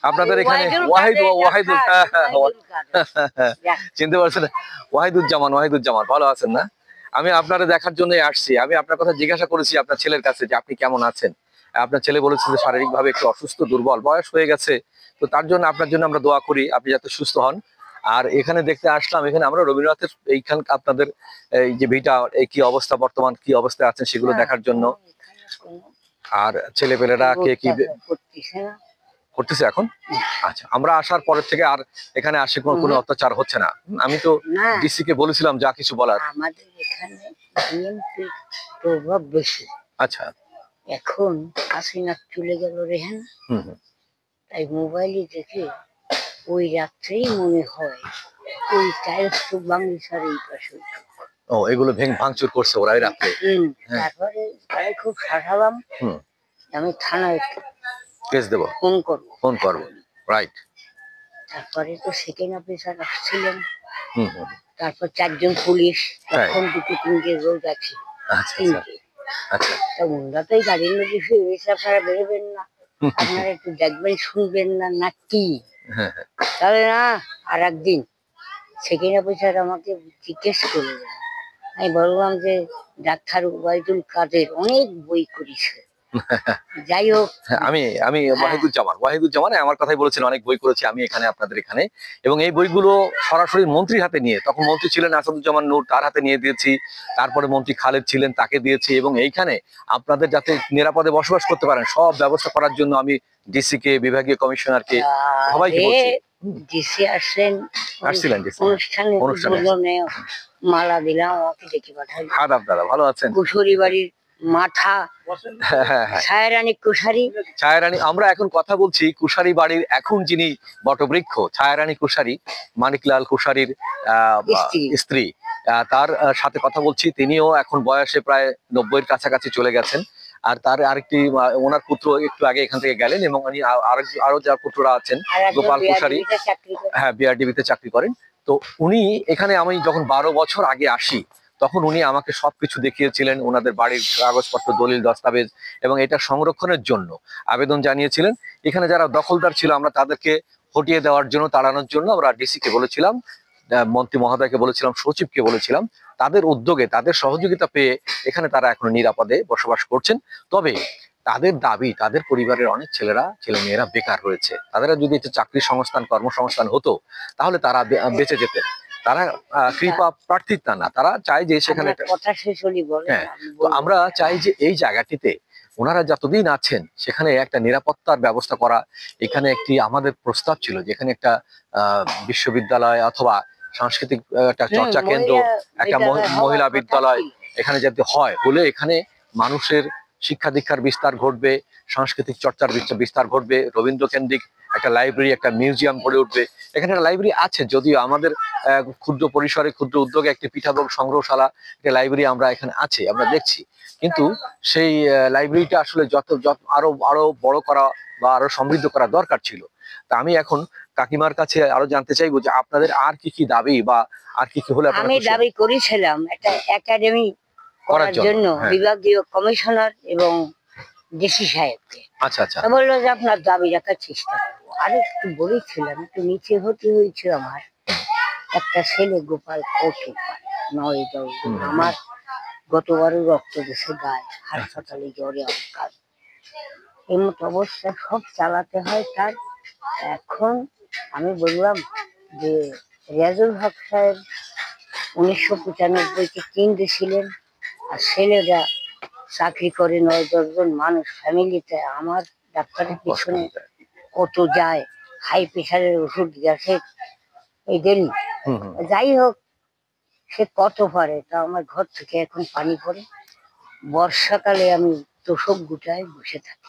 আপনাদের এখানে ওয়াহিদুল চিনতে পারছেন? ওয়াহিদুজ্জামান ভালো আছেন না? আমি আপনারা দেখার জন্যই আসছি। আমি আপনার কথা জিজ্ঞাসা করেছি আপনার ছেলের কাছে যে আপনি কেমন আছেন। আপনার ছেলে বলেছে যে শারীরিকভাবে একটু অসুস্থ, দুর্বল, বয়স হয়ে গেছে। তো তার জন্য আপনার জন্য আমরা দোয়া করি আপনি যাতে সুস্থ হন। আর এখানে দেখতে আসলাম, এখানে আমরা রবীন্দ্রনাথের এইখান আপনাদের এই যে ভিটা এই কি অবস্থা, বর্তমান কি অবস্থায় আছেন সেগুলো দেখার জন্য। আর ছেলেপেলেরা কে কি করতেছে এখন? আচ্ছা, আমরা আসার পরের থেকে আর এখানে আসে কোনো অত্যাচার হচ্ছে না। আমি তো ডিসি কে বলেছিলাম যা কিছু বলার। আমাদের এখানে বিএনপির প্রভাব বেশি। আচ্ছা, এখন হাসিনা চলে গেল রেহান, তাই মোবাইলে দেখে ওই রাত্রেই মনে হয় ওই টাইলস তো বাংলাদেশের এই পাশে। ও, এগুলো ভাঙচুর করছে ওরা এই রাত্রে। তারপরে তাই খুব সাধারণ, আমি থানায় কেস দেব, ফোন করবো। রাইট। তারপরে তো সেকেন্ড অফিসার আসছিলেন, তারপর 4 জন পুলিশ, এখন 2-3 রোজ আছে। আচ্ছা, তা ওনারা তো এই গাড়ির মধ্যে শুয়ে আপনারা বেরোবেন না, আপনারা একটু দেখবেন শুনবেন না নাকি? তাহলে না, আর একদিন সেকেন্ড অফিসার আমাকে জিজ্ঞেস করলেন, আমি বললাম যে ডাক্তার ওবায়দুল কাদের অনেক বই করেছে। যাই হোক, আমি ওয়াহিদুজ্জামান আমার কথাই বলেছেন, অনেক বই করেছি আমি এখানে আপনাদের এখানে। এবং এই বইগুলো সরাসরি মন্ত্রীর হাতে নিয়ে, তখন মন্ত্রী ছিলেন আসাদুজ্জামান নূর, তার হাতে নিয়ে দিয়েছি। তারপরে মন্ত্রী খালেদ ছিলেন, তাকে দিয়েছি। এবং এইখানে আপনাদের যাতে নিরাপদে বসবাস করতে পারেন সব ব্যবস্থা করার জন্য আমি ডিসি কে, বিভাগীয় কমিশনারকে, সবাইকে বলছি। ডিসি আসছিলেন অনুষ্ঠানে, মালা দিলাম, ওকে ডেকে পাঠাই। আদাব দাদা, ভালো আছেন? কুশারি বাড়ির মাথা ছায়ারানী কুশারি। আমরা এখন কথা বলছি কুশারি বাড়ির এখন যিনি বটবৃক্ষ, ছায়ারানী কুশারি, মানিকলাল কুশারির স্ত্রী, তার সাথে কথা বলছি। তিনিও এখন বয়সে প্রায় 90-এর কাছাকাছি চলে গেছেন। আর তার আরেকটি ওনার পুত্র একটু আগে এখান থেকে গেলেন। এবং উনি আরো যার পুত্ররা আছেন, গোপাল কুশারি, হ্যাঁ, বিআরডিবিতে চাকরি করেন। তো উনি এখানে, আমি যখন 12 বছর আগে আসি তখন উনি আমাকে সবকিছু দেখিয়েছিলেন, ওনাদের বাড়ির কাগজপত্র, দলিল দস্তাবেজ, এবং এটা সংরক্ষণের জন্য আবেদন জানিয়েছিলেন। এখানে যারা দখলদার ছিল আমরা তাদেরকে হটিয়ে দেওয়ার জন্য, তাড়ানোর জন্য আমরা ডিসি কে বলেছিলাম, মন্ত্রী মহোদয়কে বলেছিলাম, সচিবকে বলেছিলাম। তাদের উদ্যোগে, তাদের সহযোগিতা পেয়ে এখানে তারা এখন নিরাপদে বসবাস করছেন। তবে তাদের দাবি, তাদের পরিবারের অনেক ছেলেমেয়েরা বেকার রয়েছে। তাদের যদি একটু চাকরি সংস্থান, কর্মসংস্থান হতো তাহলে তারা বেঁচে যেতেন। তারা কৃপা প্রার্থিতা না, তারা চায় যে সেখানে, হ্যাঁ, তো আমরা চাই যে এই জায়গাটিতে ওনারা যতদিন আছেন সেখানে একটা নিরাপত্তার ব্যবস্থা করা। এখানে একটি আমাদের প্রস্তাব ছিল যেখানে একটা বিশ্ববিদ্যালয় অথবা সাংস্কৃতিক একটা চর্চা কেন্দ্র, একটা মহিলা বিদ্যালয় এখানে যাতে হয়, হলে এখানে মানুষের শিক্ষা দীক্ষার বিস্তার ঘটবে, সাংস্কৃতিক চর্চার বিস্তার ঘটবে, রবীন্দ্র কেন্দ্রিক একটা লাইব্রেরি, একটা মিউজিয়াম গড়ে উঠবে। এখানে একটা লাইব্রেরি আছে, যদিও আমাদের ক্ষুদ্র পরিসরে, ক্ষুদ্র উদ্যোগে একটি পিঠাভোগ সংগ্রহশালা, একটা লাইব্রেরি আমরা এখানে আছে, আমরা দেখছি। কিন্তু সেই লাইব্রেরিটা আসলে যত আরো বড় করা বা আরো সমৃদ্ধ করা দরকার ছিল। তা আমি এখন কাকিমার কাছে আরো জানতে চাইবো যে আপনাদের আর কি কি দাবি, বা আর কি কি হলে আমি দাবি করেছিলাম একটা একাডেমি করার জন্য বিভাগীয় কমিশনার এবং ডিসি সাহেবকে। আচ্ছা, বললো যে আপনার দাবি রাখার চেষ্টা করবো। আর একটু বলেছিলাম, একটু নিচে হতে হয়েছে। আমার একটা ছেলে গোপাল কোর্টে 9-10 দিন, আমার গতবারও রক্ত গেছে গায়ে, হাসপাতালে জ্বরে অকাল, এই মতো অবস্থা সব চালাতে হয় তার। এখন আমি বললাম যে রিয়াজুল হক সাহেব 1995-তে কেন্দ্রে ছিলেন, আর ছেলেরা চাকরি করে 9-10 জন মানুষ ফ্যামিলিতে। আমার ডাক্তারের পিছনে কত যায়, হাই প্রেশারের ওষুধ গ্যাসের এই দেরি। যাই হোক, সে কত পারে, তা আমার ঘর থেকে এখন পানি পড়ে। বর্ষাকালে আমি তোষক গুটায় বসে থাকি।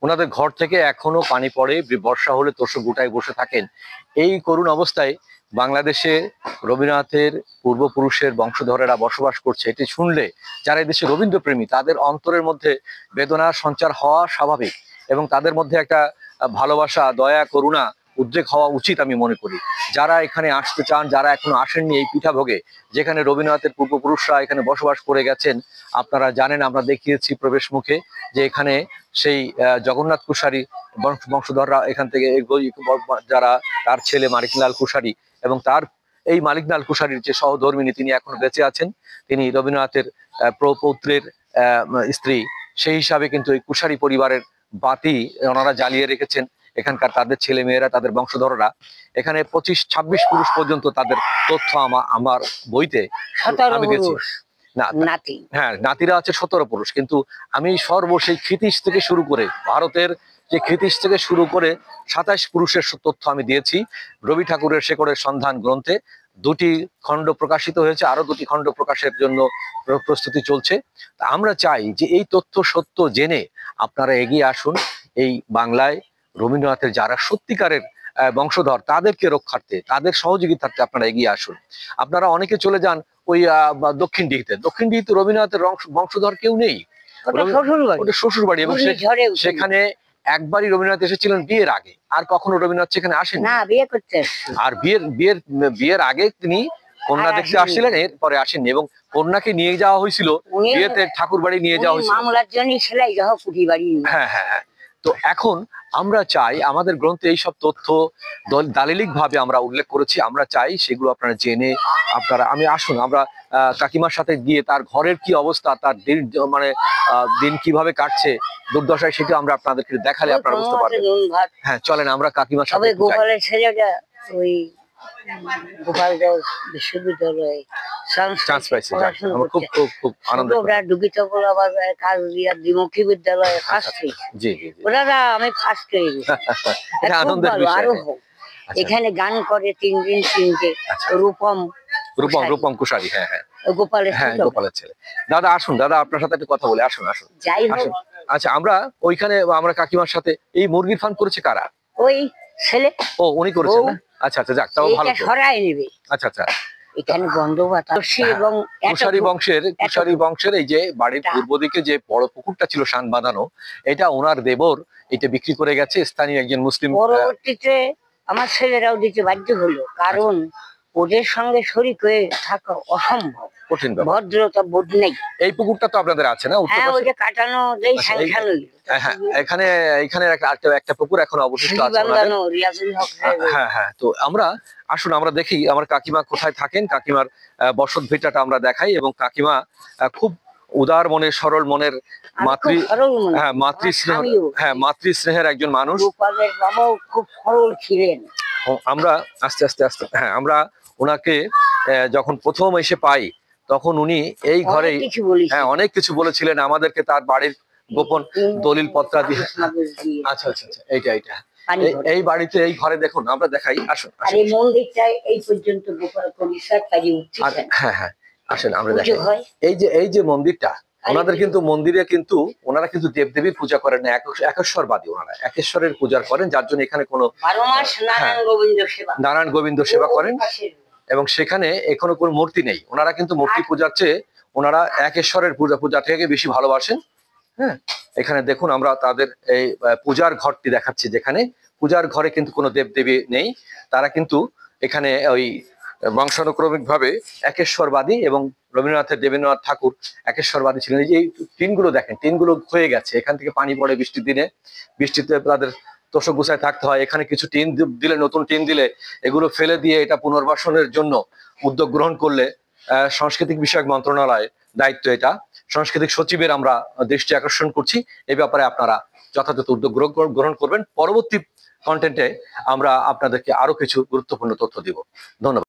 ওনাদের ঘর থেকে এখনো পানি পড়ে, বর্ষা হলে তোষক গুটায় বসে থাকেন। এই করুণ অবস্থায় বাংলাদেশে রবীন্দ্রনাথের পূর্বপুরুষের বংশধরেরা বসবাস করছে, এটি শুনলে যারা এদেশে রবীন্দ্রপ্রেমী তাদের অন্তরের মধ্যে বেদনার সঞ্চার হওয়া স্বাভাবিক। এবং তাদের মধ্যে একটা ভালোবাসা, দয়া, করুণা উদ্রেক হওয়া উচিত আমি মনে করি। যারা এখানে আসতে চান, যারা এখনো আসেননি এই পিঠাভোগে, যেখানে রবীন্দ্রনাথের পূর্বপুরুষরা এখানে বসবাস করে গেছেন, আপনারা জানেন, আমরা দেখিয়েছি প্রবেশ মুখে যে এখানে সেই জগন্নাথ কুশারী বংশধররা এখান থেকে যারা, তার ছেলে মানিকলাল কুশারী এবং তার এই মানিকলাল কুশারীর যে সহধর্মিণী, তিনি এখন বেঁচে আছেন, তিনি রবীন্দ্রনাথের প্রপৌত্রের স্ত্রী। সেই হিসাবে কিন্তু এই কুশারী পরিবারের বাতি ওনারা জ্বালিয়ে রেখেছেন। এখানকার তাদের ছেলে মেয়েরা, তাদের বংশধররা, এখানে 25-26 পুরুষ পর্যন্ত তাদের তথ্য আমার বইতে আমি গেছি। নাতি, হ্যাঁ, নাতিরা আছে 17 পুরুষ, কিন্তু আমি সেই ক্ষিতীশ থেকে শুরু করে, ভারতের যে ক্ষিতীশ থেকে শুরু করে 27 পুরুষের তথ্য আমি দিয়েছি। রবি ঠাকুরের শেকড়ের সন্ধান গ্রন্থে 2টি খণ্ড প্রকাশিত হয়েছে, আরো 2টি খণ্ড প্রকাশের জন্য প্রস্তুতি চলছে। তা আমরা চাই যে এই তথ্য সত্য জেনে আপনারা এগিয়ে আসুন, এই বাংলায় রবীন্দ্রনাথের যারা সত্যিকারের বংশধর, তাদেরকে রক্ষার্থে, তাদের সহযোগিতার্থে আপনারা এগিয়ে আসুন। আপনারা অনেকে চলে যান ওই দক্ষিণ দিঘিতে রবীন্দ্রনাথের বংশধর কেউ নেই, ওটা শ্বশুর বাড়ি, এবং সেখানে একবারই রবীন্দ্রনাথ এসেছিলেন বিয়ের আগে, আর কখনো রবীন্দ্রনাথ সেখানে আসেন না, বিয়ে করতে। আর বিয়ের আগে তিনি কন্যা দেখতে আসছিলেন, এরপরে আসেননি, এবং কন্যাকে নিয়ে যাওয়া হয়েছিল বিয়েতে ঠাকুর বাড়ি নিয়ে যাওয়া হয়েছিল মামলার জন্য সেলাই যাওয়া কুটি বাড়ি। হ্যাঁ হ্যাঁ হ্যাঁ। তো এখন আমরা চাই, আমাদের গ্রন্থে এইসব তথ্য দালিলিক ভাবে আমরা উল্লেখ করেছি, আমরা চাই সেগুলো আপনারা জেনে আমি আসুন, আমরা কাকিমার সাথে গিয়ে তার ঘরের কি অবস্থা, তার দিন দিন কিভাবে কাটছে দুর্দশায়, সেটা আমরা আপনাদেরকে দেখালে আপনারা বুঝতে পারবেন। হ্যাঁ, চলেন আমরা কাকিমার সাথে। গোপালের ছেলেটা ওই গোপালগঞ্জ বিশ্ববিদ্যালয়ে চান্স পাইছে, আমার খুব খুব খুব আনন্দ। কাজ দিয়া দ্বিমুখী বিদ্যালয়ে ফার্স্ট হয়েছে। জি জি, ওরা আমি ফার্স্ট হয়ে গেছি। এটা আনন্দের বিষয়। আরো এখানে গান করে 3 দিন 3টে। রূপম কুশারী, হ্যাঁ হ্যাঁ, গোপালের ছেলে। দাদা আসুন, দাদা আপনার সাথে একটু কথা বলে, আসুন আসুন। যাই হোক, আচ্ছা, আমরা কাকিমার সাথে এই মুরগির ফার্ম করেছে কারা? ওই ছেলে। ও, উনি করেছেন না? আচ্ছা আচ্ছা, যাক, তাও ভালো। সরাই নেবে। আচ্ছা আচ্ছা, এখানে গন্ধ বাতাস এবং কুশারী বংশের এই যে বাড়ির পূর্ব দিকে যে বড় পুকুরটা ছিল শান বাঁধানো, এটা ওনার দেবর এটা বিক্রি করে গেছে স্থানীয় একজন মুসলিম। পরবর্তীতে আমার ছেলেরাও দিতে বাধ্য হলো, কারণ ওদের সঙ্গে শরীক হয়ে থাকা অসম্ভব, কঠিন, ভদ্রতা বোধ নেই। এই পুকুরটা তো আপনাদের আছে না? ওইটা কাটানো যেই স্যাংশন হইল। হ্যাঁ, এখানে একটা পুকুর এখন অবশিষ্ট আছে। হ্যাঁ হ্যাঁ, তো আসুন আমরা দেখি আমার কাকিমা কোথায় থাকেন, কাকিমার বসত ভিটাটা আমরা দেখাই, এবং কাকিমা খুব উদার মনের, সরল মনের, মাতৃ স্নেহের একজন মানুষ। গোপালের বাবাও খুব সরল ছিলেন। আমরা আস্তে আস্তে আমরা ওনাকে যখন প্রথম এসে পাই, তখন উনি এই ঘরেই অনেক কিছু বলেছিলেন আমাদেরকে, তার বাড়ির গোপন দলিল পত্রাদি। আচ্ছা আচ্ছা আচ্ছা, এইটা এই বাড়িতে, এই ঘরে দেখুন, আমরা দেখাই, আসুন। আর এই মন্দিরটা এই পর্যন্ত গোপাল পরিষ্কার কাজে উঠছে। হ্যাঁ হ্যাঁ, আসেন আমরা দেখাই। এই যে মন্দিরটা, ওনাদের কিন্তু মন্দিরে কিন্তু ওনারা কিন্তু দেবদেবীর পূজা করেন না, একেশ্বরবাদী, ওনারা একেশ্বরের পূজা করেন, যার জন্য এখানে কোনো নারায়ণ গোবিন্দ সেবা করেন, এবং সেখানে এখনো কোনো মূর্তি নেই। ওনারা কিন্তু মূর্তি পূজার চেয়ে ওনারা একেশ্বরের পূজাটাকে বেশি ভালোবাসেন। হ্যাঁ, এখানে দেখুন আমরা তাদের এই পূজার ঘরটি দেখাচ্ছি, যেখানে পূজার ঘরে কিন্তু কোনো দেবদেবী নেই, তারা কিন্তু এখানে ওই বংশানুক্রমিক ভাবে একেশ্বরবাদী, এবং দেবেন্দ্রনাথ ঠাকুর একেশ্বরবাদী ছিলেন। এই যে টিনগুলো দেখেন, টিনগুলো ক্ষয়ে গেছে, এখান থেকে পানি পড়ে বৃষ্টির দিনে, বৃষ্টিতে তাদের তোষক গুছায় থাকতে হয়। এখানে কিছু টিন দিলে, নতুন টিন দিলে, এগুলো ফেলে দিয়ে এটা পুনর্বাসনের জন্য উদ্যোগ গ্রহণ করলে সাংস্কৃতিক বিষয়ক মন্ত্রণালয়ের দায়িত্ব, এটা সাংস্কৃতিক সচিবের আমরা দৃষ্টি আকর্ষণ করছি। এই ব্যাপারে আপনারা যথাযথ উদ্যোগ গ্রহণ করবেন। পরবর্তী কন্টেন্টে আমরা আপনাদেরকে আরো কিছু গুরুত্বপূর্ণ তথ্য দিব। ধন্যবাদ।